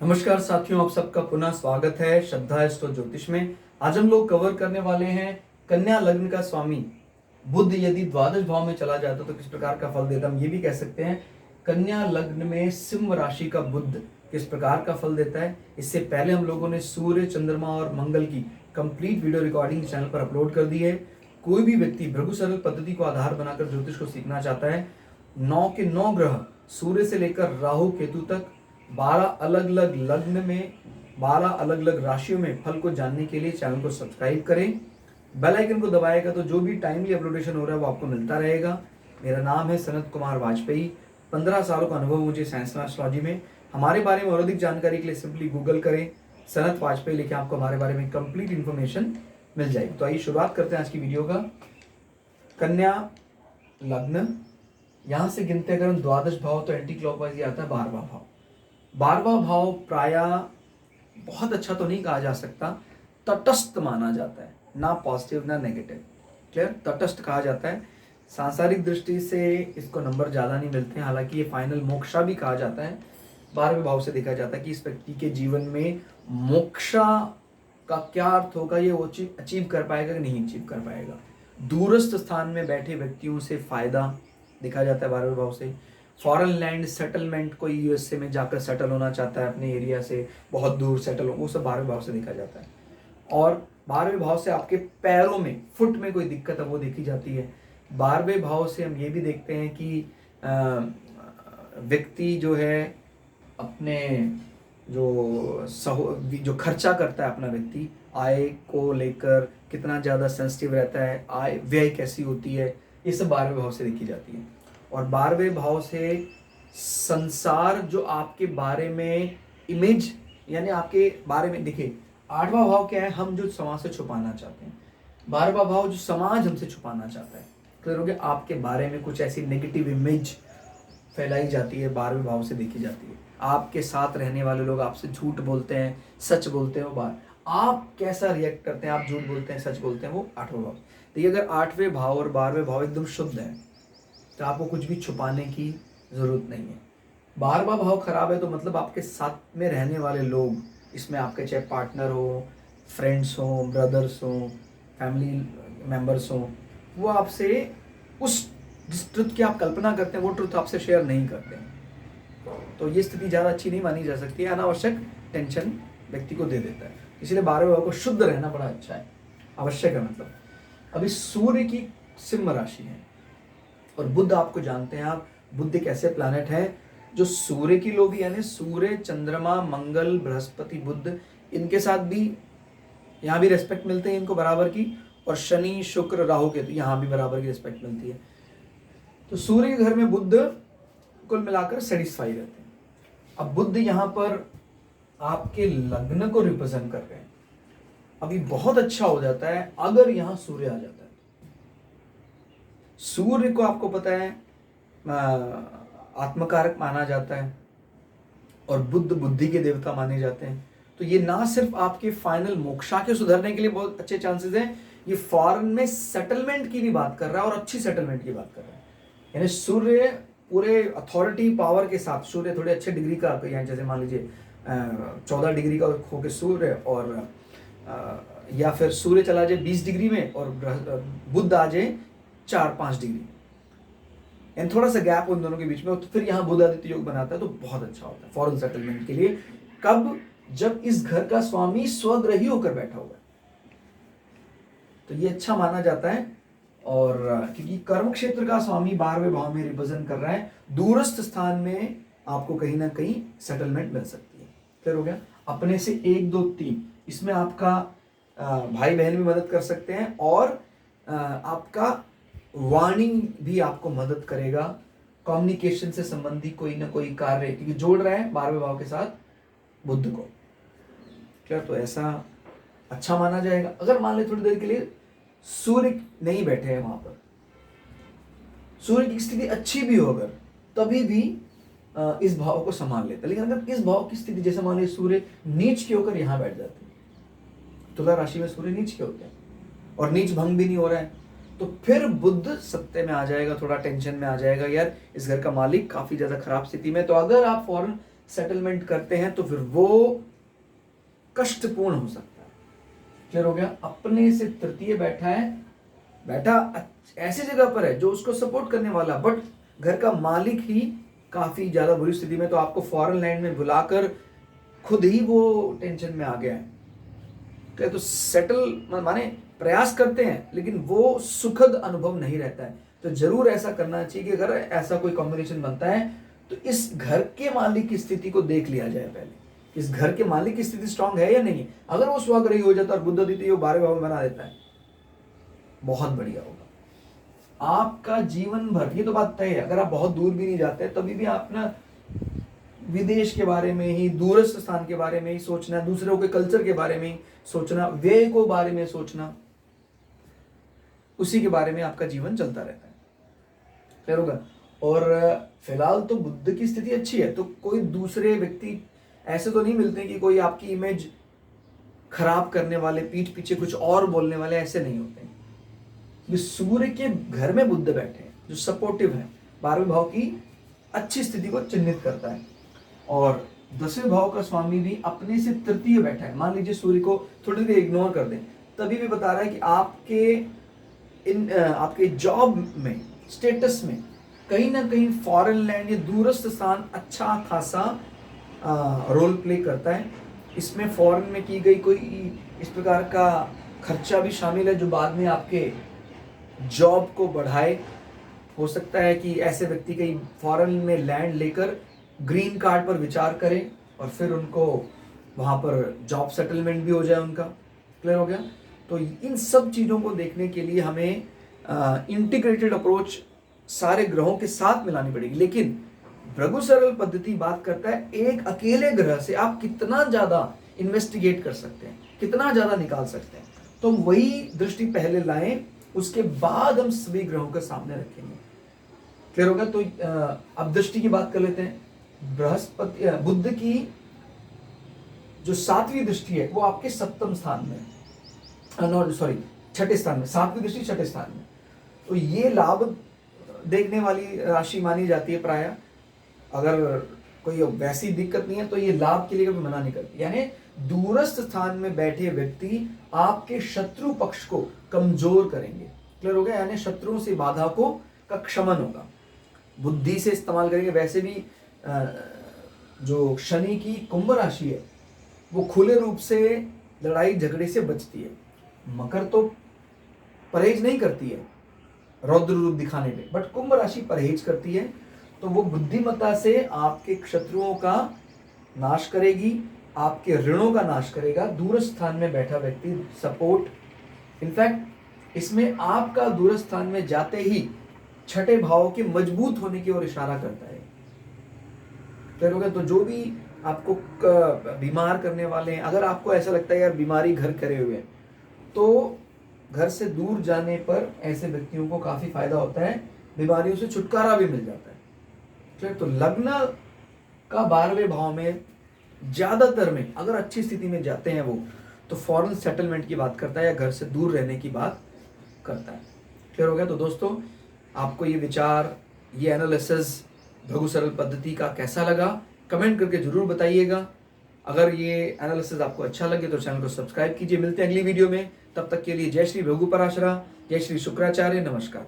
नमस्कार साथियों, आप सबका पुनः स्वागत है श्रद्धा एस्ट्रो ज्योतिष में। आज हम लोग कवर करने वाले हैं कन्या लग्न का स्वामी बुध यदि द्वादश भाव में चला जाता तो किस प्रकार का फल देता है। हम ये भी कह सकते हैं कन्या लग्न में सिंह राशि का बुध किस प्रकार का फल देता है। इससे पहले हम लोगों ने सूर्य, चंद्रमा और मंगल की कंप्लीट वीडियो रिकॉर्डिंग चैनल पर अपलोड कर दी है। कोई भी व्यक्ति भृगु सरल पद्धति को आधार बनाकर ज्योतिष को सीखना चाहता है, 9 के 9 ग्रह सूर्य से लेकर राहु केतु तक 12 अलग अलग लग्न में 12 अलग अलग राशियों में फल को जानने के लिए चैनल को सब्सक्राइब करें, बेल आइकन को दबाएगा तो जो भी टाइमली अपलोडेशन हो रहा है वो आपको मिलता रहेगा। मेरा नाम है सनत कुमार वाजपेयी। 15 सालों का अनुभव मुझे साइंस एंड एस्ट्रोलॉजी में। हमारे बारे में और अधिक जानकारी के लिए सिंपली गूगल करें सनत वाजपेयी, लिखे आपको हमारे बारे में कंप्लीट इन्फॉर्मेशन मिल जाएगी। तो आइए शुरुआत करते हैं आज की वीडियो का। कन्या लग्न, यहाँ से गिनते अगर हम द्वादश भाव तो एंटी क्लॉकवाइज ये आता है 12वां भाव। 12वां भाव प्रायः बहुत अच्छा तो नहीं कहा जा सकता, तटस्थ माना जाता है, ना पॉजिटिव ना नेगेटिव। क्लियर, तटस्थ कहा जाता है। सांसारिक दृष्टि से इसको नंबर ज़्यादा नहीं मिलते हैं, हालांकि ये फाइनल मोक्षा भी कहा जाता है। 12वें भाव से देखा जाता है कि इस व्यक्ति के जीवन में मोक्षा का क्या अर्थ होगा, ये वो अचीव कर पाएगा कि नहीं अचीव कर पाएगा। दूरस्थ स्थान में बैठे व्यक्तियों से फायदा देखा जाता है 12वें भाव से। फॉरेन लैंड सेटलमेंट, कोई यूएसए में जाकर सेटल होना चाहता है, अपने एरिया से बहुत दूर सेटल हो, वो सब 12वें भाव से देखा जाता है। और 12वें भाव से आपके पैरों में, फुट में कोई दिक्कत है वो देखी जाती है। 12वें भाव से हम ये भी देखते हैं कि व्यक्ति जो है अपने जो खर्चा करता है अपना व्यक्ति, आय को लेकर कितना ज़्यादा सेंसिटिव रहता है, आय व्यय कैसी होती है, ये सब 12वें भाव से देखी जाती है। और 12वें भाव से संसार जो आपके बारे में इमेज, यानी आपके बारे में, देखिए 8वां भाव क्या है, हम जो समाज से छुपाना चाहते हैं। 12वां भाव जो समाज हमसे छुपाना चाहता है। क्लियर हो गया, आपके बारे में कुछ ऐसी नेगेटिव इमेज फैलाई जाती है, 12वें भाव से देखी जाती है। आपके साथ रहने वाले लोग आपसे झूठ बोलते हैं, सच बोलते हैं, वो बात आप कैसा रिएक्ट करते हैं, आप झूठ बोलते हैं, सच बोलते हैं, वो 8वां भाव। देखिए अगर 8वें भाव और 12वें भाव एकदम शुद्ध है तो आपको कुछ भी छुपाने की जरूरत नहीं है। 12वां भाव खराब है तो मतलब आपके साथ में रहने वाले लोग, इसमें आपके चाहे पार्टनर हो, फ्रेंड्स हो, ब्रदर्स हो, फैमिली मेंबर्स हो, वो आपसे उस जिस ट्रुथ की आप कल्पना करते हैं वो ट्रुथ आपसे शेयर नहीं करते हैं। तो ये स्थिति ज़्यादा अच्छी नहीं मानी जा सकती है, अनावश्यक टेंशन व्यक्ति को दे देता है। इसलिए 12वें भाव को शुद्ध रहना बड़ा अच्छा है, आवश्यक है। मतलब अभी सूर्य की सिंह राशि है और बुध, आपको जानते हैं आप, बुध एक ऐसे प्लैनेट है जो सूर्य की लोग, यानी सूर्य, चंद्रमा, मंगल, बृहस्पति, बुध, इनके साथ भी यहाँ भी रेस्पेक्ट मिलते हैं इनको बराबर की। और शनि, शुक्र, राहु के तो यहाँ भी बराबर की रिस्पेक्ट मिलती है। तो सूर्य के घर में बुध कुल मिलाकर सेटिस्फाई रहते हैं। अब बुध यहाँ पर आपके लग्न को रिप्रेजेंट कर रहे हैं। अभी बहुत अच्छा हो जाता है अगर यहाँ सूर्य आ जाता है। सूर्य को आपको पता है आत्मकारक माना जाता है और बुध बुद्धि के देवता माने जाते हैं। तो ये ना सिर्फ आपके फाइनल मोक्षा के सुधरने के लिए बहुत अच्छे चांसेस हैं, ये फॉरेन में सेटलमेंट की भी बात कर रहा है और अच्छी सेटलमेंट की बात कर रहा है। यानी सूर्य पूरे अथॉरिटी पावर के साथ, सूर्य थोड़े अच्छे डिग्री का, यहाँ जैसे मान लीजिए 14 डिग्री का होके सूर्य, और या फिर सूर्य चला जाए 20 डिग्री में और बुध आ जाए 4-5 डिग्री, एंड थोड़ा सा गैप उन दोनों के बीच में, तो फिर यहाँ बुध आदित्य योग बनाता है तो बहुत अच्छा होता है फॉरेन सेटलमेंट के लिए। कब? जब इस घर का स्वामी स्वग्रही होकर बैठा हुआ है तो ये अच्छा माना जाता है। और क्योंकि कर्म क्षेत्र का स्वामी 12वें भाव में रिप्रेजेंट कर रहा है, दूरस्थ स्थान में आपको कहीं ना कहीं सेटलमेंट मिल सकती है। क्लियर हो गया। अपने से 1, 2, 3, इसमें आपका भाई बहन भी मदद कर सकते हैं और आपका वाणी भी आपको मदद करेगा। कम्युनिकेशन से संबंधी कोई ना कोई कार्य, क्योंकि जोड़ रहा है 12वें भाव के साथ बुध को। क्या तो ऐसा अच्छा माना जाएगा। अगर मान ले थोड़ी देर के लिए सूर्य नहीं बैठे हैं वहां पर, सूर्य की स्थिति अच्छी भी हो अगर, तभी भी इस भाव को संभाल लेता है। लेकिन अगर इस भाव की स्थिति, जैसे मान लीजिए सूर्य नीच के होकर यहां बैठ जाते हैं, तुला राशि में सूर्य नीच के होते हैं और नीच भंग भी नहीं हो रहा है, तो फिर बुध सत्ते में आ जाएगा, थोड़ा टेंशन में आ जाएगा, यार इस घर का मालिक काफी ज्यादा खराब स्थिति में। तो अगर आप फौरन सेटलमेंट करते हैं तो फिर वो कष्टपूर्ण हो सकता है। क्लियर हो गया? अपने से तृतीय बैठा ऐसी जगह पर है जो उसको सपोर्ट करने वाला, बट घर का मालिक ही काफी ज्यादा बुरी स्थिति में, तो आपको फॉरेन लैंड में बुलाकर खुद ही वो टेंशन में आ गया है। तो सेटल माने प्रयास करते हैं लेकिन वो सुखद अनुभव नहीं रहता है। तो जरूर ऐसा करना चाहिए कि अगर ऐसा कोई कॉम्बिनेशन बनता है तो इस घर के मालिक की स्थिति को देख लिया जाए पहले, इस घर के मालिक की स्थिति स्ट्रांग है या नहीं। अगर वो स्वग्रही हो जाता है और बुध आदित्य 12वें भाव में बना देता है, बहुत बढ़िया होगा आपका जीवन भर। ये तो बात तय है, अगर आप बहुत दूर भी नहीं जाते तभी भी आप ना विदेश के बारे में ही, दूरस्थ स्थान के बारे में ही सोचना, दूसरों के कल्चर के बारे में ही सोचना, व्यय को बारे में सोचना, उसी के बारे में आपका जीवन चलता रहता है। क्लियर होगा? और फिलहाल तो बुद्ध की स्थिति अच्छी है, तो कोई दूसरे व्यक्ति ऐसे तो नहीं मिलते कि कोई आपकी इमेज खराब करने वाले, पीठ पीछे कुछ और बोलने वाले, ऐसे नहीं होते। ये सूर्य के घर में बुद्ध बैठे हैं जो सपोर्टिव है, 12वें भाव की अच्छी स्थिति को चिन्हित करता है। और 10वें भाव का स्वामी भी अपने से तृतीय बैठा है। मान लीजिए सूर्य को थोड़ी देर इग्नोर कर दें, तभी भी बता रहा है कि आपके जॉब में, स्टेटस में कहीं ना कहीं फॉरेन लैंड या दूरस्थ स्थान अच्छा खासा रोल प्ले करता है। इसमें फॉरेन में की गई कोई इस प्रकार का खर्चा भी शामिल है जो बाद में आपके जॉब को बढ़ाए। हो सकता है कि ऐसे व्यक्ति कहीं फॉरेन में लैंड लेकर ग्रीन कार्ड पर विचार करें और फिर उनको वहाँ पर जॉब सेटलमेंट भी हो जाए उनका। क्लियर हो गया? तो इन सब चीज़ों को देखने के लिए हमें इंटीग्रेटेड अप्रोच सारे ग्रहों के साथ मिलानी पड़ेगी। लेकिन भृगु सरल पद्धति बात करता है एक अकेले ग्रह से आप कितना ज़्यादा इन्वेस्टिगेट कर सकते हैं, कितना ज़्यादा निकाल सकते हैं। तो वही दृष्टि पहले लाएं, उसके बाद हम सभी ग्रहों के सामने रखेंगे। क्लियर होगा? तो अब दृष्टि की बात कर लेते हैं। बुद्ध की जो 7वीं दृष्टि है वो आपके 7वें स्थान में, छठे स्थान में, 7वीं दृष्टि 6ठे स्थान में। तो ये लाभ देखने वाली राशि मानी जाती है प्राय। अगर कोई वैसी दिक्कत नहीं है तो ये लाभ के लिए कभी मना नहीं करती। यानी दूरस्थ स्थान में बैठे व्यक्ति आपके शत्रु पक्ष को कमजोर करेंगे। क्लियर हो गया? यानी शत्रुओं से बाधा का क्षमन होगा, बुद्धि से इस्तेमाल करेंगे। वैसे भी जो शनि की कुंभ राशि है वो खुले रूप से लड़ाई झगड़े से बचती है। मकर तो परहेज नहीं करती है रौद्र रूप दिखाने पे, बट कुंभ राशि परहेज करती है। तो वो बुद्धिमत्ता से आपके शत्रुओं का नाश करेगी, आपके ऋणों का नाश करेगा। दूरस्थ स्थान में बैठा व्यक्ति सपोर्ट, इनफैक्ट इसमें आपका दूरस्थ स्थान में जाते ही 6ठे भाव के मजबूत होने की ओर इशारा करता है। क्लियर हो गया? तो जो भी आपको बीमार करने वाले हैं, अगर आपको ऐसा लगता है यार बीमारी घर करे हुए हैं, तो घर से दूर जाने पर ऐसे व्यक्तियों को काफी फायदा होता है, बीमारियों से छुटकारा भी मिल जाता है। ठीक? तो लग्न का 12वें भाव में ज्यादातर में अगर अच्छी स्थिति में जाते हैं वो, तो फॉरेन सेटलमेंट की बात करता है या घर से दूर रहने की बात करता है। क्लियर हो गया? तो दोस्तों आपको ये विचार, ये एनालिसिस भृगु सरल पद्धति का कैसा लगा, कमेंट करके जरूर बताइएगा। अगर ये एनालिसिस आपको अच्छा लगे तो चैनल को सब्सक्राइब कीजिए। मिलते हैं अगली वीडियो में, तब तक के लिए जय श्री भृगु पराशरा, जय श्री शुक्राचार्य, नमस्कार।